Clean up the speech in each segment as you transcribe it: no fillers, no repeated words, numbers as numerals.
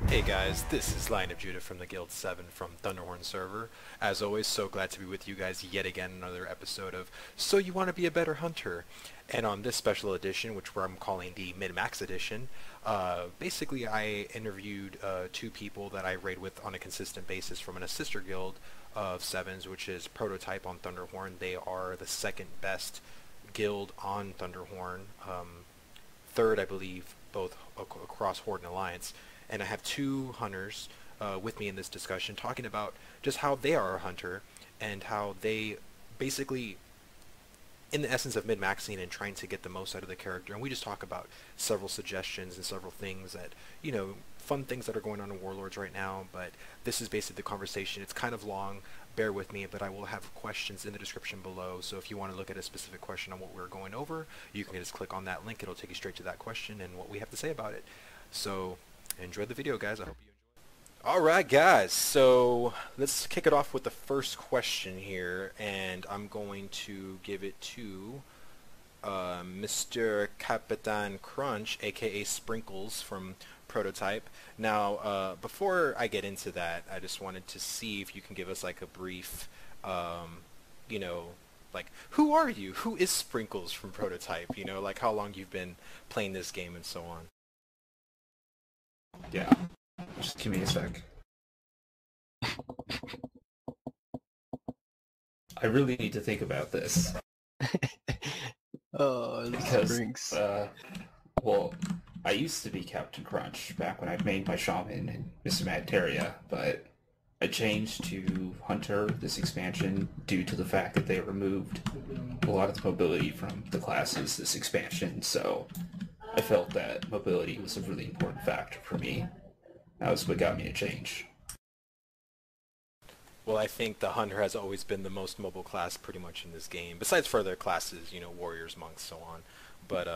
Hey guys, this is Lion of Judah from the Guild 7 from Thunderhorn server. As always, so glad to be with you guys yet again, another episode of So You Want to Be a Better Hunter. And on this special edition, which I'm calling the Mid-Max edition, basically I interviewed two people that I raid with on a consistent basis from a sister guild of 7s, which is Prototype on Thunderhorn. They are the second best guild on Thunderhorn, third I believe, both across Horde and Alliance. And I have two hunters with me in this discussion talking about just how they are a hunter and how they basically, in the essence of min-maxing and trying to get the most out of the character. And we just talk about several suggestions and several things that, you know, fun things that are going on in Warlords right now. But this is basically the conversation. It's kind of long. Bear with me, but I will have questions in the description below. So if you want to look at a specific question on what we're going over, you can just click on that link. It'll take you straight to that question and what we have to say about it. So enjoy the video, guys. I hope you enjoy. Alright, guys, so let's kick it off with the first question here, and I'm going to give it to Mr. Capitan Crunch, aka Sprinkles from Prototype. Now, before I get into that, I just wanted to see if you can give us like a brief, you know, like, who are you? Who is Sprinkles from Prototype? You know, like how long you've been playing this game and so on. Yeah, just give me a sec. I really need to think about this Oh, because, Sprinks. well, I used to be Captain Crunch back when I made my Shaman in Mr. Magteria, but I changed to Hunter this expansion due to the fact that they removed a lot of the mobility from the classes this expansion, so I felt that mobility was a really important factor for me. That was what got me to change. Well, I think the Hunter has always been the most mobile class pretty much in this game, besides further classes, you know, warriors, monks, so on. But,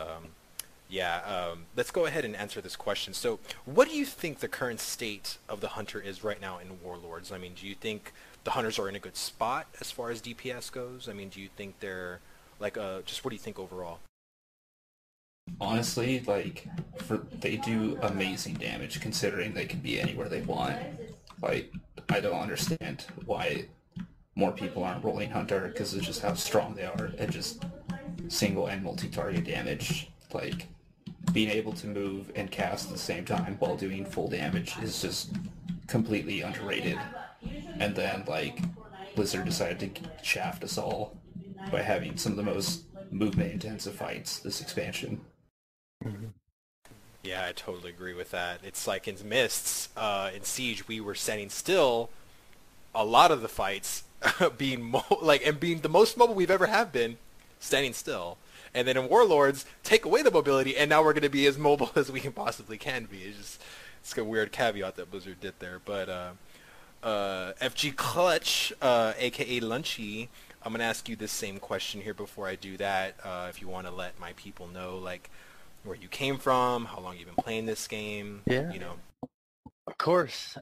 let's go ahead and answer this question. So, what do you think the current state of the Hunter is right now in Warlords? I mean, do you think the Hunters are in a good spot as far as DPS goes? I mean, do you think they're, like, just what do you think overall? Honestly, like, they do amazing damage considering they can be anywhere they want. Like, I don't understand why more people aren't rolling Hunter because of just how strong they are at just single and multi-target damage. Like, being able to move and cast at the same time while doing full damage is just completely underrated. And then, like, Blizzard decided to shaft us all by having some of the most movement-intensive fights this expansion. Yeah, I totally agree with that. It's like in Mists, in Siege, we were standing still a lot of the fights, being and being the most mobile we've ever have been, standing still. And then in Warlords, take away the mobility, and now we're going to be as mobile as we can possibly can be. It's a weird caveat that Blizzard did there. But Fgclutch, aka Lunchy, I'm going to ask you this same question here before I do that. If you want to let my people know, like, where you came from, how long you've been playing this game, Yeah, you know. of course.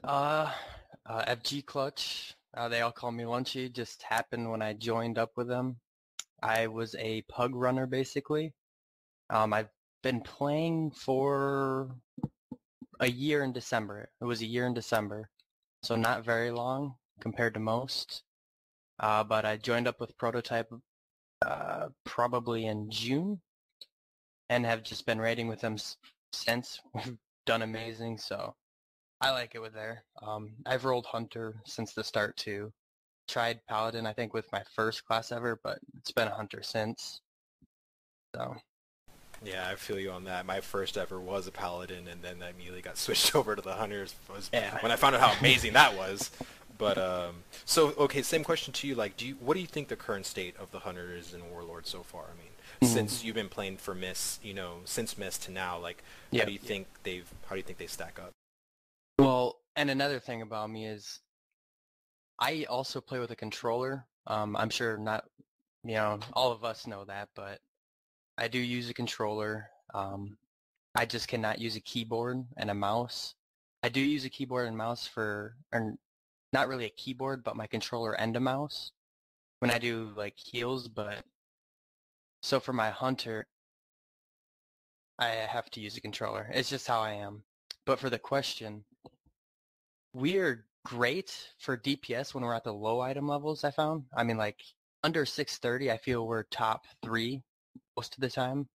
Fgclutch. They all call me Lunchy. Just happened when I joined up with them. I was a pug runner, basically. I've been playing for a year in December. It was a year in December, so not very long compared to most. But I joined up with Prototype probably in June, and have just been raiding with them since. We've done amazing, so I like it with there. I've rolled Hunter since the start too. Tried Paladin, I think, with my first class ever, but it's been a Hunter since. So Yeah, I feel you on that. My first ever was a Paladin, and then I immediately got switched over to the Hunters yeah. when I found out how amazing that was. But, so, okay, same question to you. Like, what do you think the current state of the Hunter is in Warlord so far? I mean, since you've been playing for Mist, you know, since Mist to now, like, how do you think they stack up? Well, and another thing about me is I also play with a controller. I'm sure not, all of us know that, but I do use a controller. I just cannot use a keyboard and a mouse. I do use a keyboard and mouse or not really a keyboard, but my controller and a mouse when I do like heals. But so for my Hunter, I have to use a controller. It's just how I am. But for the question, we're great for DPS when we're at the low item levels, I found. I mean, like, under 630, I feel we're top 3 most of the time.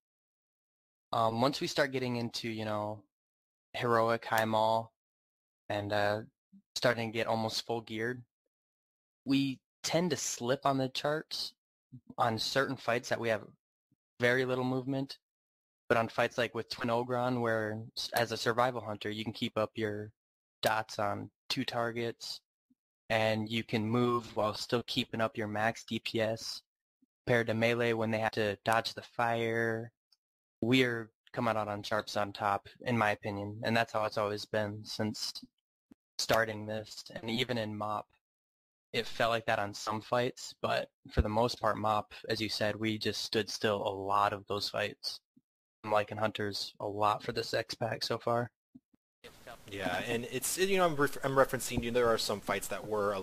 Once we start getting into, heroic high maul and starting to get almost full geared, we tend to slip on the charts on certain fights that we have very little movement. But on fights like with Twin Ogron, where as a survival hunter, you can keep up your dots on 2 targets, and you can move while still keeping up your max DPS, compared to melee when they have to dodge the fire. We're coming out on charts on top, in my opinion, and that's how it's always been since starting this. And even in MOP, it felt like that on some fights, but for the most part, MOP, as you said, we just stood still a lot of those fights. I'm liking Hunters a lot for this X-Pack so far. Yeah, and it's, I'm referencing, there are some fights that were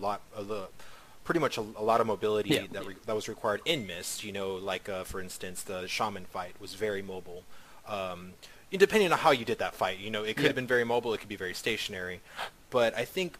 pretty much a lot of mobility that was required in Mist, like, for instance, the Shaman fight was very mobile. Depending on how you did that fight, it could have been very mobile, it could be very stationary. But I think,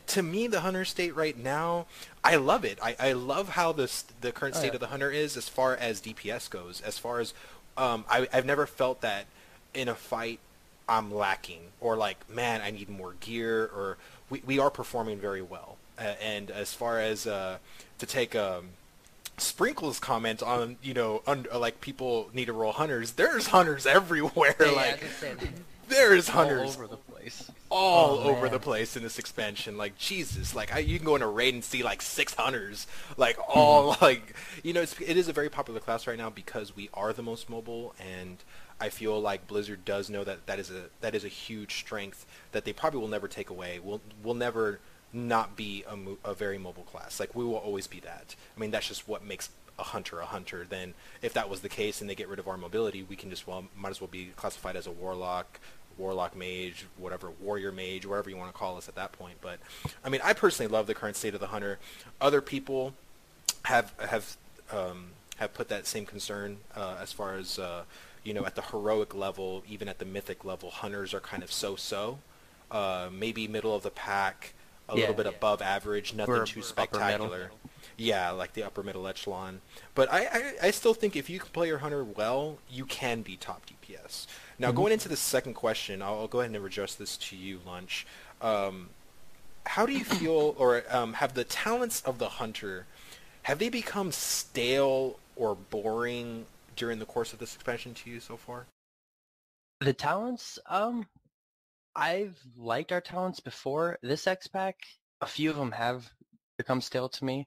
to me, the Hunter state right now, I love it. I love how the current state of the Hunter is as far as DPS goes. As far as, I've never felt that in a fight I'm lacking, or like, man, I need more gear, or we are performing very well. And as far as to take Sprinkle's comment on, like, people need to roll Hunters, there's Hunters everywhere. There's Hunters all over the place. All over the place in this expansion. Like, Jesus, like, you can go in a raid and see like 6 Hunters, like, all like, it is a very popular class right now because we are the most mobile, and I feel like Blizzard does know that is a huge strength that they probably will never take away. We'll never not be a very mobile class. Like, we will always be that. I mean, that's just what makes a hunter a hunter. Then if that was the case and they get rid of our mobility, we can just might as well be classified as a warlock mage, whatever, warrior mage, whatever you want to call us at that point. But I mean, I personally love the current state of the hunter. Other people have put that same concern as far as at the heroic level, even at the mythic level, hunters are kind of so-so, maybe middle of the pack, a little bit above average, nothing too spectacular. Yeah, like the upper middle echelon. But I still think if you can play your hunter well, you can be top DPS. Now, going into the second question, I'll go ahead and address this to you, Lunch. How do you feel, or have the talents of the hunter, have they become stale or boring during the course of this expansion to you so far? The talents, I've liked our talents before. This X-Pack, a few of them have become stale to me.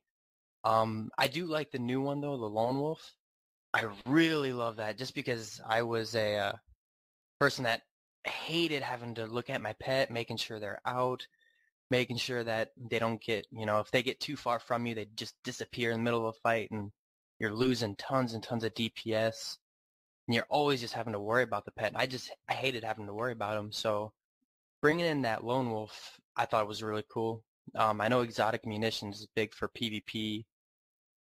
I do like the new one, though, the Lone Wolf. I really love that, just because I was a person that hated having to look at my pet, making sure they're out, making sure that they don't get, if they get too far from you, they just disappear in the middle of a fight, and you're losing tons and tons of DPS, and you're always just having to worry about the pet. I hated having to worry about them, so bringing in that Lone Wolf, I thought was really cool. I know exotic munitions is big for PvP,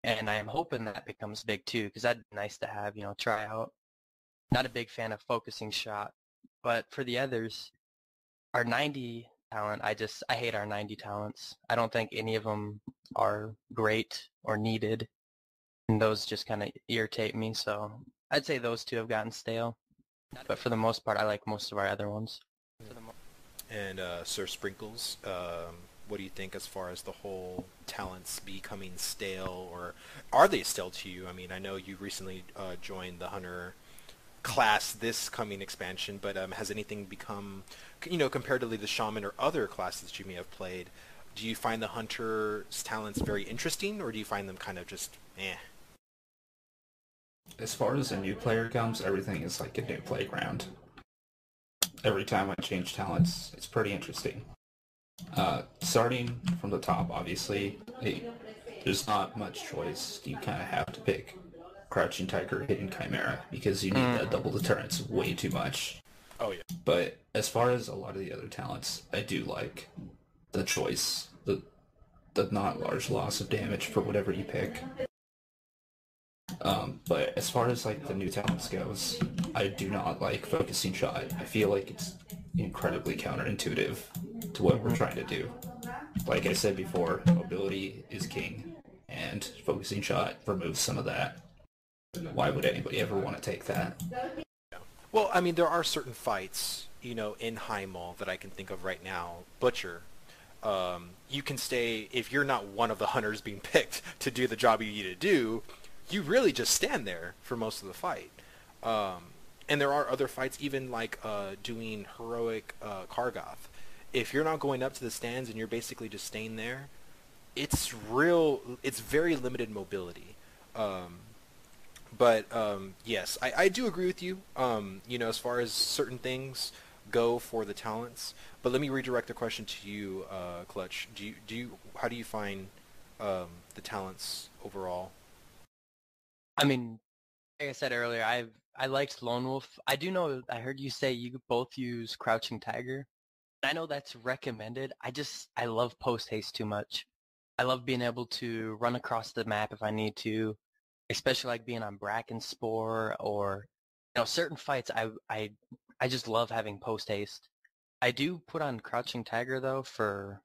and I am hoping that becomes big too, because that'd be nice to have, try out. Not a big fan of focusing shot, but for the others, our 90 talent, I hate our 90 talents. I don't think any of them are great or needed, and those just kind of irritate me, so I'd say those two have gotten stale. But for the most part, I like most of our other ones. And Sir Sprinkles, what do you think as far as the whole talents becoming stale, or are they stale to you? I mean, I know you recently joined the Hunter class this coming expansion, but has anything become, comparatively to Shaman or other classes that you may have played, do you find the Hunter's talents very interesting, or do you find them kind of just eh? As far as a new player comes, everything is like a new playground. Every time I change talents, it's pretty interesting. Starting from the top, obviously, there's not much choice. You kind of have to pick Crouching Tiger, Hidden Chimera, because you need to double deterrence way too much. Oh, yeah. But as far as a lot of the other talents, I do like the choice, the not large loss of damage for whatever you pick. But as far as like the new talents goes, I do not like focusing shot. I feel like it's incredibly counterintuitive to what we're trying to do. Like I said before, mobility is king, and focusing shot removes some of that. Why would anybody ever want to take that? Well, I mean, there are certain fights, in Heimel that I can think of right now. Butcher. You can stay, if you're not one of the hunters being picked to do the job you need to do, you really just stand there for most of the fight. And there are other fights, even like doing heroic Kargoth. If you're not going up to the stands and you're basically just staying there, it's very limited mobility. But yes, I do agree with you, as far as certain things go for the talents. But let me redirect the question to you, Clutch. How do you find the talents overall? I mean, like I said earlier, I liked Lone Wolf. I do know, I heard you say you both use Crouching Tiger. I know that's recommended. I love post haste too much. I love being able to run across the map if I need to, especially like being on Bracken Spore or certain fights. I just love having post haste. I do put on Crouching Tiger though for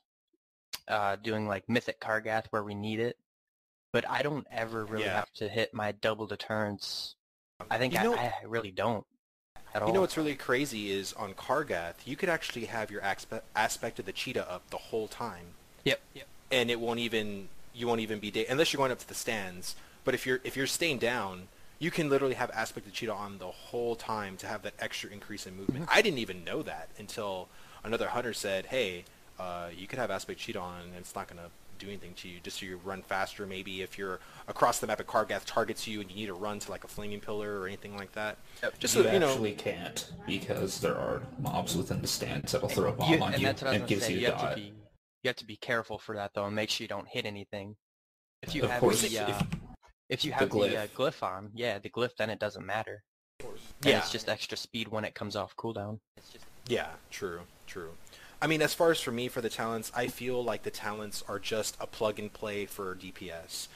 doing like Mythic Kargath where we need it, but I don't ever really have to hit my double deterrence. I think I really don't at all. You know what's really crazy is on Kargath, you could actually have your aspect of the cheetah up the whole time. Yep. And you won't even be unless you're going up to the stands. But if you're staying down, you can literally have aspect of cheetah on the whole time to have that extra increase in movement. I didn't even know that until another hunter said, "Hey, you could have aspect cheetah on, and it's not going to do anything to you. Just so you run faster. Maybe if you're across the map and Kargath targets you and you need to run to like a flaming pillar or anything like that." Just you so actually can't, because there are mobs within the stands that'll throw a bomb on you and gives you a dot. You have to be careful for that though, and make sure you don't hit anything. If you Of have course, if you have the glyph on, the glyph, then it doesn't matter. And it's just extra speed when it comes off cooldown. Yeah, true. I mean, as far as for me, for the talents, I feel like the talents are just a plug and play for DPS.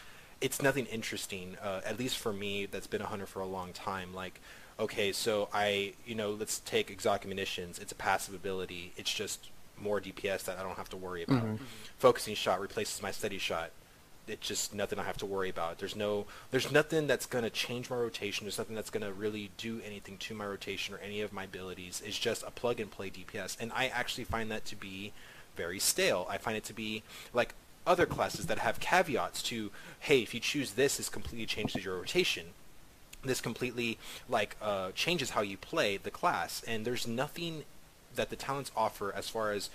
It's nothing interesting, at least for me that's been a hunter for a long time. Like, okay, so let's take Exotic Munitions. It's a passive ability. It's just more DPS that I don't have to worry about. Focusing Shot replaces my Steady Shot. It's just nothing I have to worry about. There's nothing that's going to change my rotation. There's nothing that's going to really do anything to my rotation or any of my abilities. It's just a plug and play DPS. And I actually find that to be very stale. I find it to be like other classes that have caveats to, hey, if you choose this completely changes your rotation. This completely changes how you play the class. And there's nothing that the talents offer as far as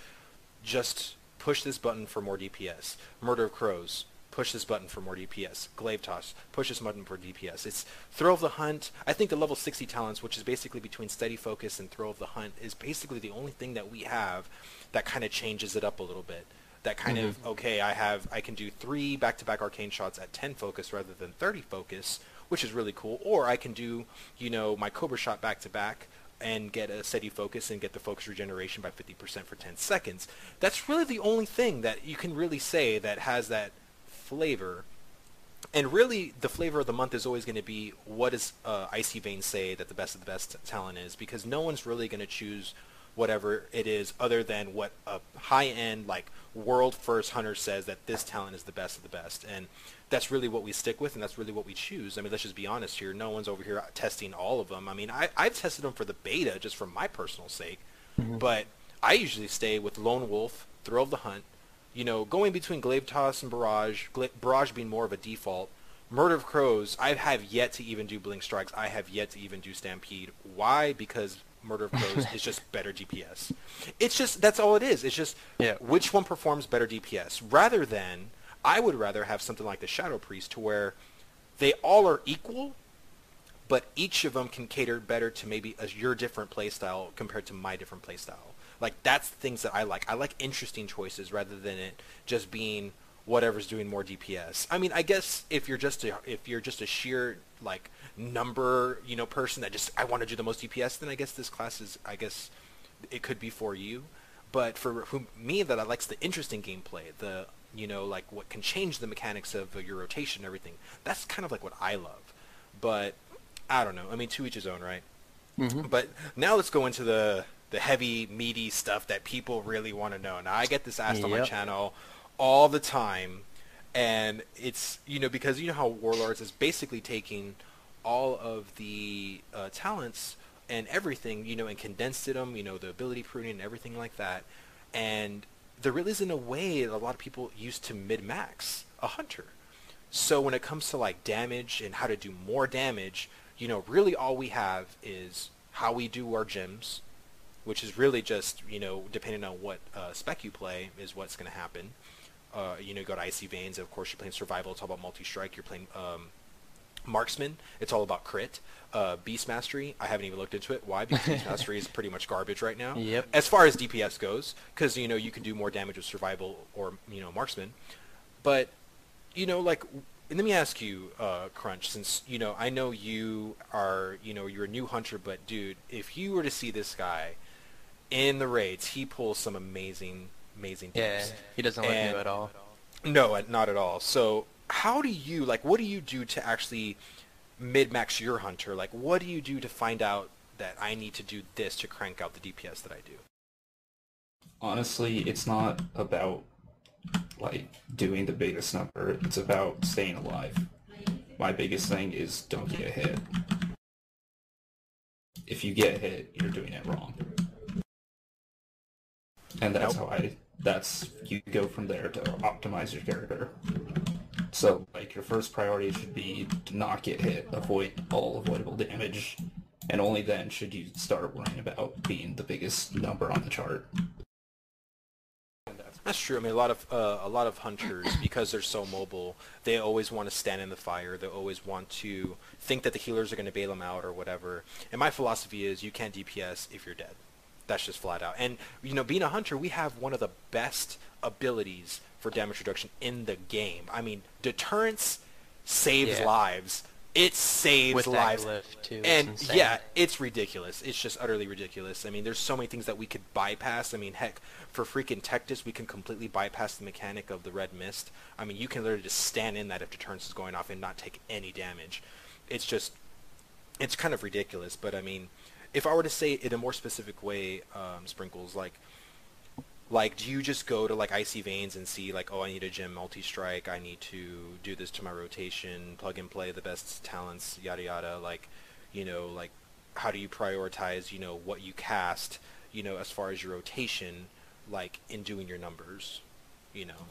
just push this button for more DPS. Murder of Crows, push this button for more DPS. Glaive Toss, push this button for DPS. It's Throw of the Hunt. I think the level 60 talents, which is basically between Steady Focus and Throw of the Hunt, is basically the only thing that we have that kind of changes it up a little bit. That kind of, okay, I can do 3 back-to-back arcane shots at 10 focus rather than 30 focus, which is really cool. Or I can do, my Cobra shot back-to-back and get a steady focus and get the focus regeneration by 50% for 10 seconds. That's really the only thing that you can really say that has that flavor. And really, the flavor of the month is always going to be, what does Icy Vein say that the best of the best talent is? Because no one's really going to choose whatever it is other than what a high-end, world first hunter says that this talent is the best of the best. And that's really what we stick with, and that's really what we choose. I mean, let's just be honest here. No one's over here testing all of them. I mean, I've tested them for the beta just for my personal sake, but I usually stay with Lone Wolf, Throw of the Hunt, going between Glaive Toss and Barrage, Barrage being more of a default. Murder of Crows, I have yet to even do Blink Strikes. I have yet to even do Stampede. Why? Because Murder of Crows is just better DPS. It's just, that's all it is. It's just which one performs better DPS. Rather than, I would rather have something like the Shadow Priest to where they all are equal, but each of them can cater better to maybe your different playstyle compared to my different playstyle. That's the things that I like. I like interesting choices rather than it just being whatever's doing more DPS. I mean, I guess if you're just a sheer number, person that just, I want to do the most DPS, then I guess this class is, it could be for you. But for me, that I likes the interesting gameplay, the what can change the mechanics of your rotation and everything. That's kind of what I love. But I don't know. I mean, to each his own, right? But now let's go into the the heavy, meaty stuff that people really want to know. Now, I get this asked on my Yep. channel all the time, and it's, because you know how Warlords is basically taking all of the talents and everything, and condensed it them, the ability pruning and everything like that. And there really isn't a way that a lot of people used to mid-max a hunter. So when it comes to like damage and how to do more damage, really all we have is how we do our gems, which is really just, depending on what spec you play is what's going to happen. You go to Icy Veins, of course you're playing Survival, it's all about multi-strike, you're playing Marksman, it's all about crit. Beast Mastery, I haven't even looked into it. Why? Because Beast Mastery is pretty much garbage right now. Yep. As far as DPS goes, because, you can do more damage with Survival or, Marksman. But, like, let me ask you, Crunch, since, I know you are, you're a new hunter, but, dude, if you were to see this guy in the raids, he pulls some amazing things. Yeah, he doesn't look new at all. No, not at all. So how do you, like, what do you do to actually mid-max your hunter? Like, what do you do to find out that I need to do this to crank out the DPS that I do? Honestly, it's not about, like, doing the biggest number. It's about staying alive. My biggest thing is don't get hit. If you get hit, you're doing it wrong. And you go from there to optimize your character. So, like, your first priority should be to not get hit, avoid all avoidable damage, and only then should you start worrying about being the biggest number on the chart. That's true. I mean, a lot of hunters, because they're so mobile, they always want to stand in the fire. They always want to think that the healers are going to bail them out or whatever. And my philosophy is you can't DPS if you're dead. That's just flat out. And, being a hunter, we have one of the best abilities for damage reduction in the game. I mean, deterrence saves lives. It saves With lives. that glyph, too. And it's insane. yeah, it's ridiculous. It's just utterly ridiculous. I mean, there's so many things that we could bypass. I mean, heck, for freaking Tectus, we can completely bypass the mechanic of the red mist. I mean, you can literally just stand in that if deterrence is going off and not take any damage. It's kind of ridiculous. But I mean, if I were to say it in a more specific way, Sprinkles, like, do you just go to, like, Icy Veins and see, like, oh, I need a gem multi-strike, I need to do this to my rotation, plug and play the best talents, yada yada, like, like, how do you prioritize, what you cast, as far as your rotation, like, in doing your numbers,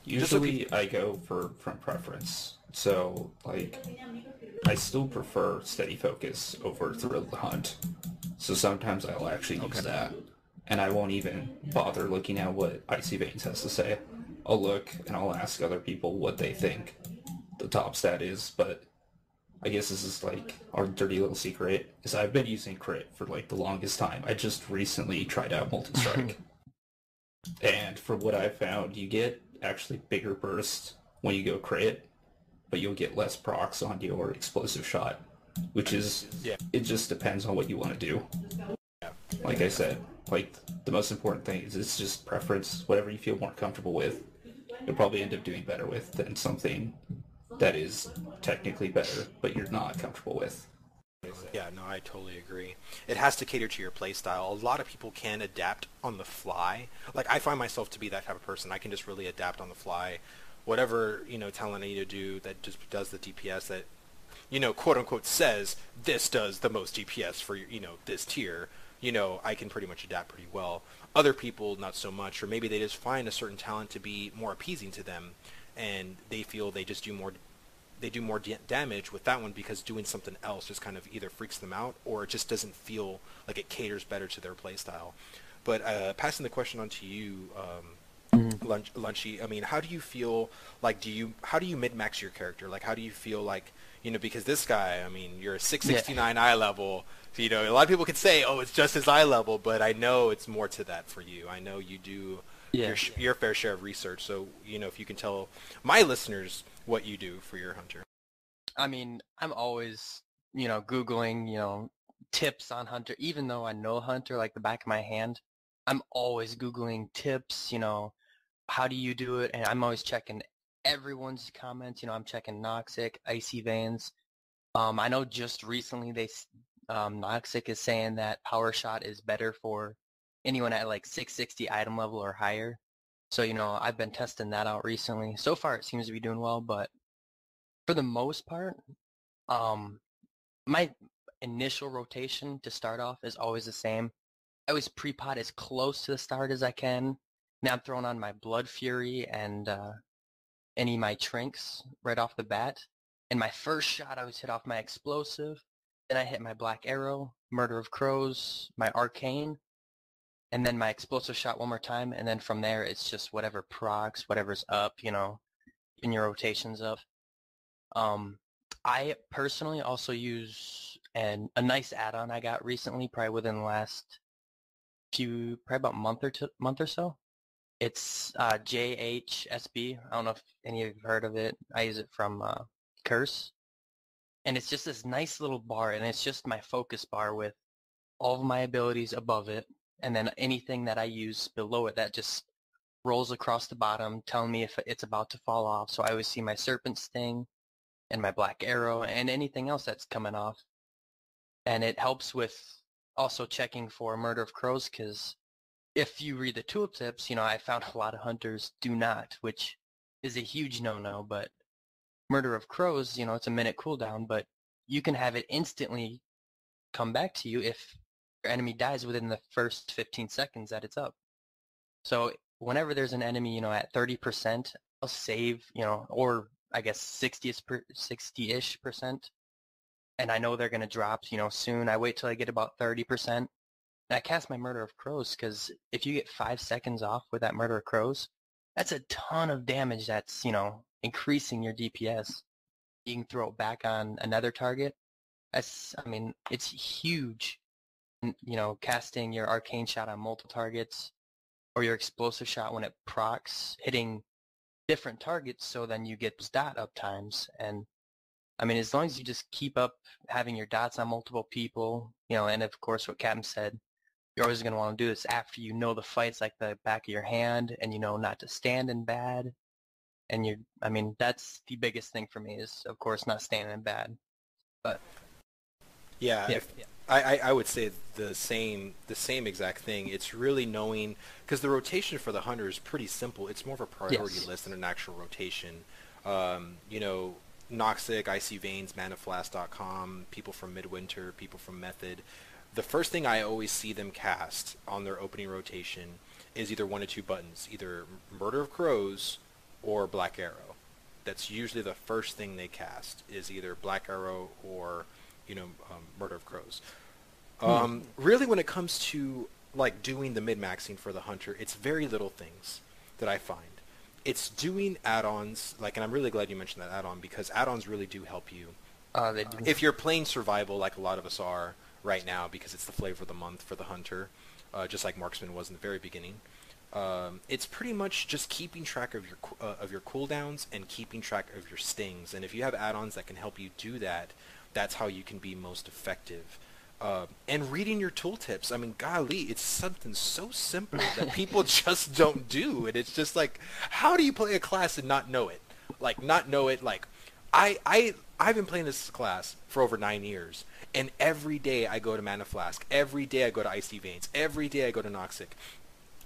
Usually I go from preference. So, like, I still prefer steady focus over thrill the hunt. So sometimes I'll actually use that. And I won't even bother looking at what Icy Veins has to say. I'll look and I'll ask other people what they think the top stat is, but I guess this is like our dirty little secret, is I've been using crit for like the longest time. I just recently tried out multi-strike. And from what I've found, you get actually bigger bursts when you go crit, but you'll get less procs on your explosive shot, which is, it just depends on what you want to do. Like I said, like, the most important thing is it's just preference. Whatever you feel more comfortable with, you'll probably end up doing better with than something that is technically better, but you're not comfortable with. Yeah, no, I totally agree. It has to cater to your playstyle. A lot of people can adapt on the fly. Like, I find myself to be that type of person. I can just really adapt on the fly. Whatever, talent I need to do that just does the DPS that, quote-unquote says, this does the most DPS for, this tier. I can pretty much adapt pretty well. Other people, not so much, or maybe they just find a certain talent to be more appeasing to them, and they feel they just do more damage with that one because doing something else just kind of either freaks them out or it just doesn't feel like it caters better to their playstyle. But passing the question on to you, Lunchy, I mean, how do you feel like, how do you mid-max your character? Like, how do you feel like, because this guy, I mean, you're a 669 eye level, so, a lot of people could say, oh, it's just his eye level, but I know it's more to that for you. I know you do your fair share of research, so, if you can tell my listeners what you do for your hunter. I mean, I'm always, Googling, tips on hunter, even though I know hunter like the back of my hand. I'm always Googling tips, how do you do it? And I'm always checking everyone's comments. I'm checking Noxic, Icy Veins. I know just recently Noxic is saying that Power Shot is better for anyone at like 660 item level or higher. So, I've been testing that out recently. So far, it seems to be doing well, but for the most part, um, my initial rotation to start off is always the same. I always pre-pot as close to the start as I can. Now I'm throwing on my Blood Fury and any of my Trinks right off the bat. And my first shot, I always hit off my Explosive. Then I hit my Black Arrow, Murder of Crows, my Arcane, and then my Explosive shot one more time. And then from there, it's just whatever procs, whatever's up, in your rotations up. I personally also use a nice add-on I got recently, probably within the last probably about month or so. It's JHSB. I don't know if any of you have heard of it. I use it from Curse. And it's just this nice little bar, and it's just my focus bar with all of my abilities above it, and then anything that I use below it that just rolls across the bottom, telling me if it's about to fall off. So I always see my Serpent Sting and my Black Arrow and anything else that's coming off. And it helps with also checking for Murder of Crows, because if you read the tooltips, I found a lot of hunters do not, which is a huge no-no. But Murder of Crows, it's a minute cooldown, but you can have it instantly come back to you if your enemy dies within the first 15 seconds that it's up. So whenever there's an enemy, at 30%, I'll save, or I guess 60-ish percent, and I know they're going to drop, soon. I wait till I get about 30%, and I cast my Murder of Crows, because if you get 5 seconds off with that Murder of Crows, that's a ton of damage that's, increasing your DPS. You can throw it back on another target. It's huge. Casting your Arcane shot on multiple targets, or your Explosive shot when it procs, hitting different targets, so then you get those dot up times. And as long as you just keep up having your dots on multiple people, and of course what Captain said, you're always going to want to do this after you know the fight's like the back of your hand, and not to stand in bad. And that's the biggest thing for me, is of course not standing in bad. But Yeah, yeah, I would say the same exact thing. It's really knowing, because the rotation for the hunter is pretty simple. It's more of a priority yes. list than an actual rotation. Noxic, Icy Veins, ManaFlask.com, people from Midwinter, people from Method. The first thing I always see them cast on their opening rotation is either one of two buttons, either Murder of Crows or Black Arrow. That's usually the first thing they cast, is either Black Arrow or Murder of Crows. Really, when it comes to like doing the min-maxing for the hunter, it's very little things that I find. It's doing add-ons, and I'm really glad you mentioned that add-on, because add-ons really do help you. They do. If you're playing survival, like a lot of us are right now, because it's the flavor of the month for the hunter, just like Marksman was in the very beginning. It's pretty much just keeping track of your cooldowns and keeping track of your stings. And if you have add-ons that can help you do that, that's how you can be most effective. And reading your tooltips. Golly, it's something so simple that people just don't do. And it's just like, how do you play a class and not know it? I've been playing this class for over 9 years, and every day I go to Mana Flask. Every day I go to Icy Veins. Every day I go to Noxic.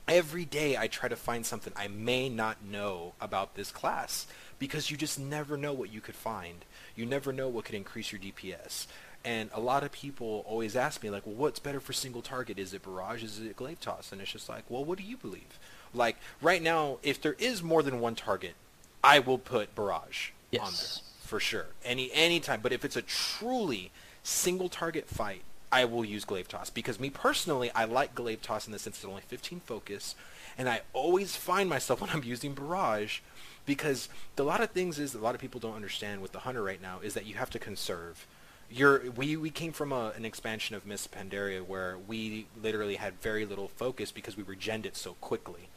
Every day I try to find something I may not know about this class, because you just never know what you could find. You never know what could increase your DPS. And a lot of people always ask me, like, well, what's better for single target? Is it Barrage? Is it Glaive Toss? And it's just like, well, what do you believe? Like, right now, if there is more than one target, I will put Barrage on there, for sure. Any time. But if it's a truly single target fight, I will use Glaive Toss, because me personally, I like Glaive Toss in the sense it's only 15 focus, and I always find myself when I'm using Barrage, because a lot of things is a lot of people don't understand with the hunter right now is that you have to conserve. We came from an expansion of Miss Pandaria where we literally had very little focus because we regened it so quickly.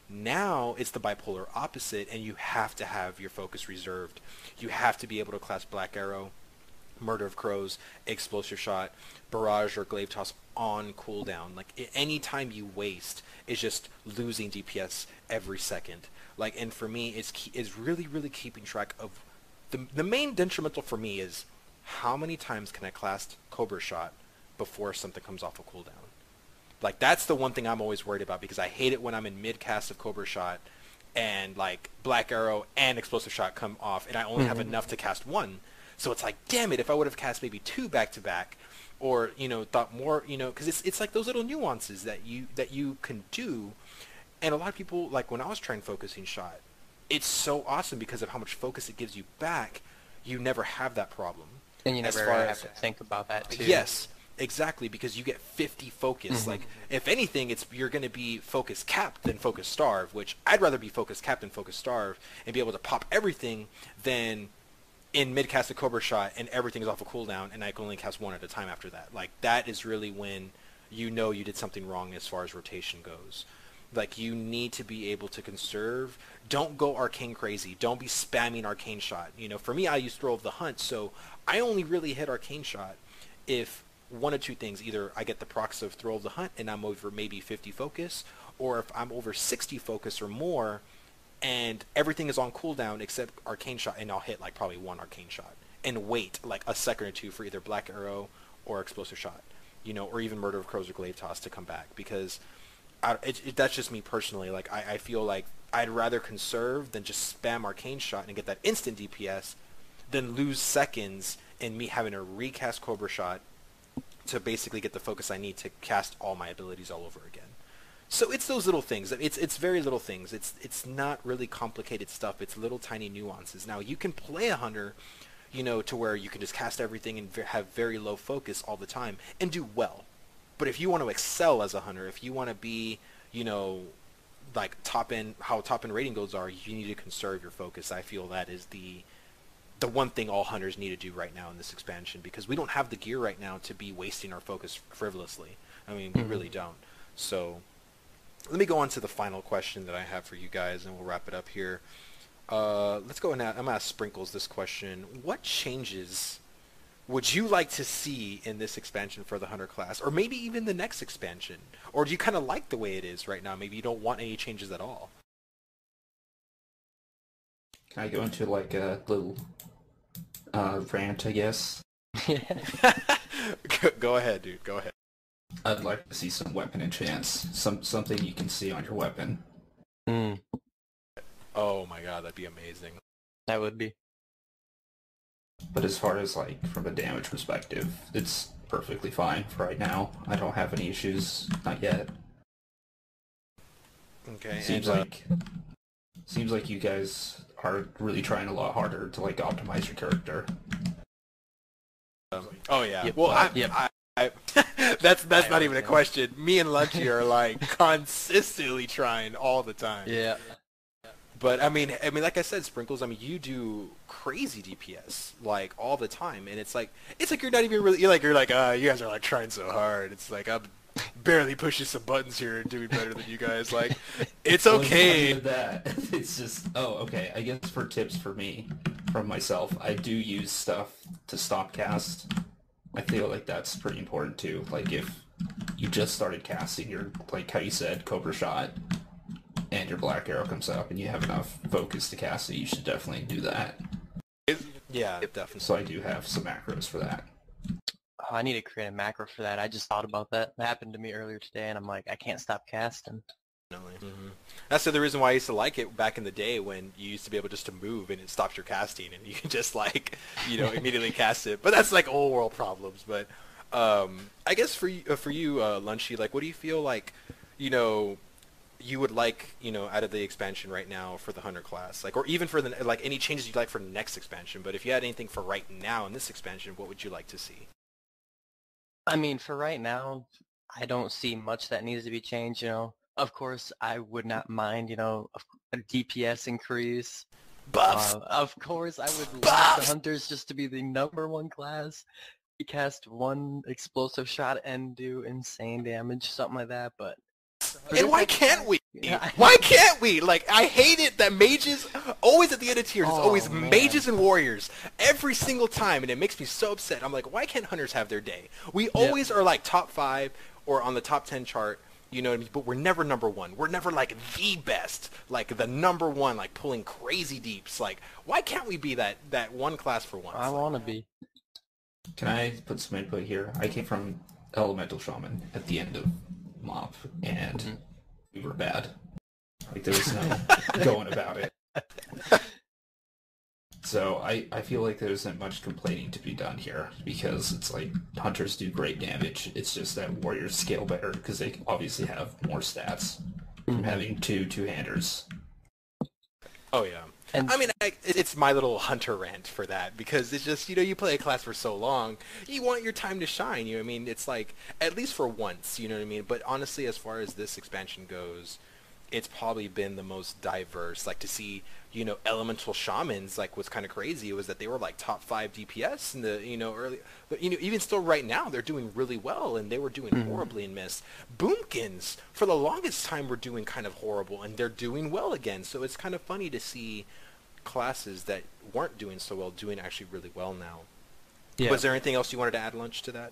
Now it's the bipolar opposite, and you have to have your focus reserved. You have to be able to class Black Arrow, Murder of Crows, Explosive Shot, Barrage, or Glaive Toss on cooldown. Like, any time you waste is just losing DPS every second. Like, and for me, it's really, really keeping track of the main detrimental for me is how many times can I class Cobra Shot before something comes off a cooldown. Like, that's the one thing I'm always worried about, because I hate it when I'm in mid-cast of Cobra Shot and, like, Black Arrow and Explosive Shot come off, and I only have enough to cast one. So it's like, damn it, if I would have cast maybe 2 back-to-back, or, you know, thought more, you know, because it's like those little nuances that you can do. And a lot of people, like, when I was trying Focusing Shot, it's so awesome because of how much focus it gives you back. You never have that problem. And you never have to think about that, too. Yes. Exactly, because you get 50 focus. Like, if anything, you're going to be focus capped than focus starve, which I'd rather be focus capped than focus starve and be able to pop everything than in mid-cast a Cobra Shot and everything is off a cooldown and I can only cast one at a time after that. Like, that is really when you know you did something wrong as far as rotation goes. Like, you need to be able to conserve. Don't go arcane crazy. Don't be spamming arcane shot. You know, for me, I use Throw of the Hunt, so I only really hit arcane shot if one of two things. Either I get the procs of Throw of the Hunt and I'm over maybe 50 focus, or if I'm over 60 focus or more and everything is on cooldown except arcane shot, and I'll hit like probably 1 arcane shot and wait like a second or two for either Black Arrow or Explosive Shot, you know, or even Murder of Crows or Glaive Toss to come back, because that's just me personally. Like, I feel like I'd rather conserve than just spam arcane shot and get that instant DPS than lose seconds in me having to recast Cobra Shot to basically get the focus I need to cast all my abilities all over again. So it's those little things. It's very little things. It's not really complicated stuff. It's little tiny nuances. Now, you can play a hunter, you know, to where you can just cast everything and have very low focus all the time and do well. But if you want to excel as a hunter, if you want to be, you know, like how top end rating goals are, you need to conserve your focus. I feel that is the one thing all hunters need to do right now in this expansion, because we don't have the gear right now to be wasting our focus frivolously. I mean, we really don't. So let me go on to the final question that I have for you guys, and we'll wrap it up here. Let's go, and I'm going to ask Sprinkles this question. What changes would you like to see in this expansion for the hunter class, or maybe even the next expansion? Or do you kind of like the way it is right now? Maybe you don't want any changes at all. Can I go into like a little rant, I guess? Go ahead, dude. Go ahead. I'd like to see some weapon enchants, something you can see on your weapon. Oh my god, that'd be amazing. That would be. But as far as like from a damage perspective, it's perfectly fine for right now. I don't have any issues, not yet. Okay. Seems like you guys are really trying a lot harder to like optimize your character. Oh yeah. Yep. Well, that's not even a know. question. Me and Lunchy are like consistently trying all the time. Yeah. But I mean, like I said, Sprinkles, I mean, you do crazy DPS like all the time, and it's like you're not even really. You're like, you guys are like trying so hard. It's like I'm barely pushing some buttons here and doing better than you guys. Like, it's okay. Well, it's not even that. It's just, okay. I guess for tips for me, from myself, I do use stuff to stop cast. I feel like that's pretty important too. Like, if you just started casting your, like how you said, Cobra Shot, and your Black Arrow comes up and you have enough focus to cast it, you should definitely do that. Yeah, definitely. So I do have some macros for that. Oh, I need to create a macro for that. I just thought about that. That happened to me earlier today, and I'm like, I can't stop casting. Mm-hmm. That's the reason why I used to like it back in the day, when you used to be able just to move and it stops your casting and you can just like, you know, immediately cast it. But that's like old world problems. But I guess for you, Lunchy, like, what do you feel like, you know, you would like, you know, out of the expansion right now for the hunter class, like, or even for the, like, any changes you'd like for the next expansion? But if you had anything for right now in this expansion, what would you like to see? I mean, for right now, I don't see much that needs to be changed, you know. Of course, I would not mind, you know, a DPS increase. Buffs! Of course, I would love the hunters just to be the #1 class. You cast 1 explosive shot and do insane damage, something like that, but... And why can't we? Yeah. Why can't we? Like, I hate it that mages, always at the end of tiers, it's always man. mages and warriors every single time, and it makes me so upset. I'm like, why can't hunters have their day? We always are like top 5 or on the top 10 chart, you know what I mean? But we're never #1. We're never like the best, like the #1, like pulling crazy deeps. Like, why can't we be that one class for once? I want to be. Can I put some input here? I came from Elemental Shaman at the end of mop, and we were bad. Like, there was no going about it. So I feel like there isn't much complaining to be done here, because it's like hunters do great damage. It's just that warriors scale better because they obviously have more stats from having two-handers. Oh yeah. And I mean, it's my little hunter rant for that, because it's just, you play a class for so long, you want your time to shine. I mean, it's like, at least for once, you know what I mean? But honestly, as far as this expansion goes, it's probably been the most diverse. Like, to see, elemental shamans, like, what's kind of crazy was that they were like top 5 DPS in the, early, but, even still right now, they're doing really well, and they were doing horribly in Mist. Boomkins, for the longest time, were doing kind of horrible, and they're doing well again. So it's kind of funny to see classes that weren't doing so well doing actually really well now. yeah. Was there anything else you wanted to add, Lunch, to that?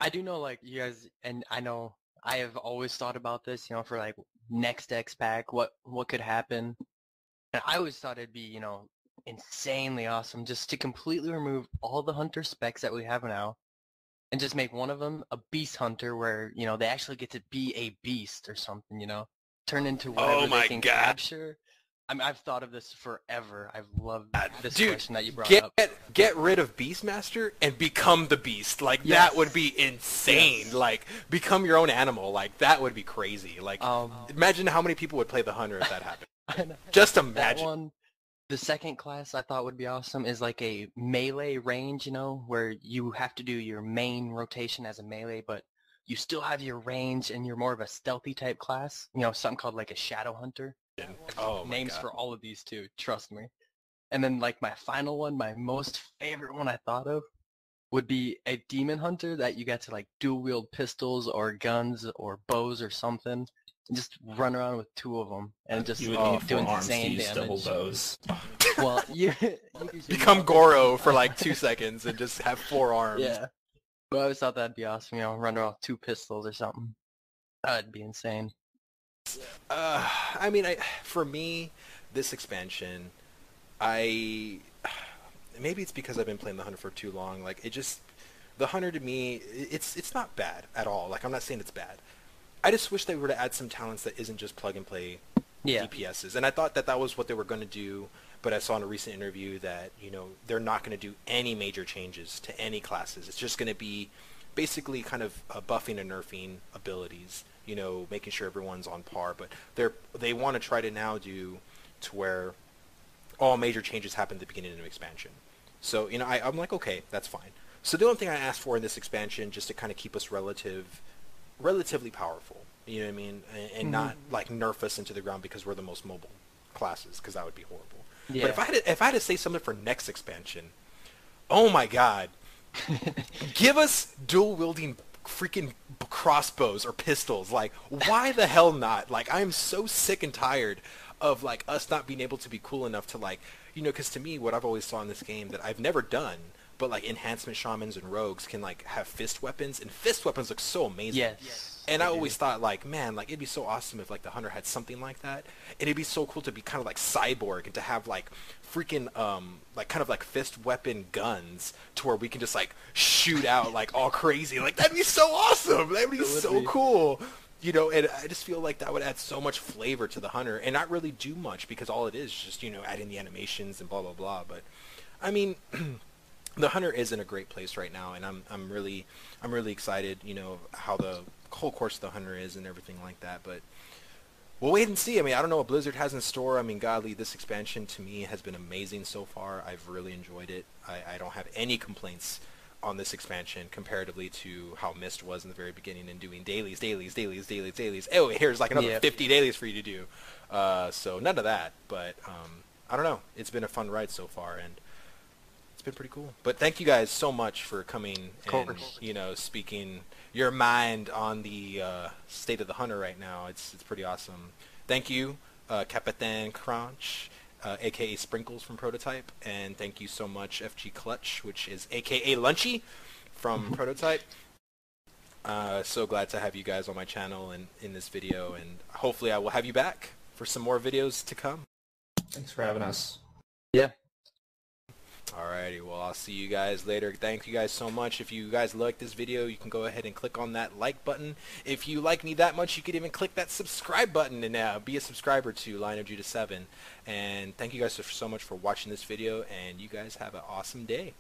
I do know, like, you guys, and I know I have always thought about this, for like next X pack, what could happen. And I always thought it'd be, insanely awesome just to completely remove all the hunter specs that we have now and just make one of them a beast hunter where, they actually get to be a beast or something, turn into whatever my they can God. capture. I mean, I've thought of this forever. I've loved this Dude, question that you brought get up. get rid of Beastmaster and become the Beast. Like, Yes. that would be insane. Yes. Like, become your own animal. Like, that would be crazy. Like, imagine how many people would play the Hunter if that happened. I know. Just That imagine. one, the second class I thought would be awesome is like a melee range, where you have to do your main rotation as a melee, but you still have your range and you're more of a stealthy type class. Something called like a Shadow Hunter. Oh my Names God. for all of these too, trust me. And then like my final one, my most favorite one I thought of would be a Demon Hunter that you got to like dual wield pistols or guns or bows or something. And just run around with 2 of them and just You would need do 4 arms to insane use double damage. bows. Well, you Become Goro for like 2 seconds and just have 4 arms. Yeah. But I always thought that'd be awesome, run around with 2 pistols or something. That'd be insane. I mean, for me, this expansion, maybe it's because I've been playing the Hunter for too long. Like, the Hunter to me, it's not bad at all. Like, I'm not saying it's bad. I just wish they were to add some talents that isn't just plug and play Yeah. DPSs. And I thought that was what they were going to do, but I saw in a recent interview that, they're not going to do any major changes to any classes. It's just going to be basically kind of buffing and nerfing abilities, making sure everyone's on par. But they want to try to now do to where all major changes happen at the beginning of an expansion. So, I'm like, okay, that's fine. So the only thing I asked for in this expansion, just to kind of keep us relatively powerful, you know what I mean, and not like nerf us into the ground because we're the most mobile classes, because that would be horrible. Yeah. But if I had to say something for next expansion, oh my God, give us dual wielding freaking crossbows or pistols. Like, why the hell not? Like, I'm so sick and tired of like us not being able to be cool enough to, like, because to me, what I've always saw in this game that I've never done, but like enhancement shamans and rogues can like have fist weapons, and fist weapons look so amazing. Yes. And I always thought, like, man, like, it'd be so awesome if like the Hunter had something like that, and it'd be so cool to be kind of like Cyborg and to have like freaking like kind of like fist weapon guns to where we can just like shoot out like all crazy. Like, that'd be so awesome. That'd be so cool. And I just feel like that would add so much flavor to the Hunter and not really do much, because all it is just, adding the animations and blah, blah, blah. But, I mean, the Hunter is in a great place right now, and I'm really excited, how the whole course of the Hunter is and everything like that. But we'll wait and see. I mean, I don't know what Blizzard has in store. I mean, godly, this expansion to me has been amazing so far. I've really enjoyed it. I don't have any complaints on this expansion comparatively to how Mist was in the very beginning and doing dailies. Oh, here's like another 50 dailies for you to do. So none of that. But I don't know. It's been a fun ride so far, and it's been pretty cool. But thank you guys so much for coming and speaking your mind on the state of the Hunter right now. It's pretty awesome. Thank you, Capitan Crunch, aka Sprinkles from Prototype, and thank you so much, Fgclutch, which is aka Lunchy from Prototype. So glad to have you guys on my channel and in this video, and hopefully I will have you back for some more videos to come. Thanks for having us. Yeah. Alrighty, well, I'll see you guys later. Thank you guys so much. If you guys like this video, you can go ahead and click on that like button. If you like me that much, you could even click that subscribe button and be a subscriber to Line of Judah 7. And thank you guys so much for watching this video, and you guys have an awesome day.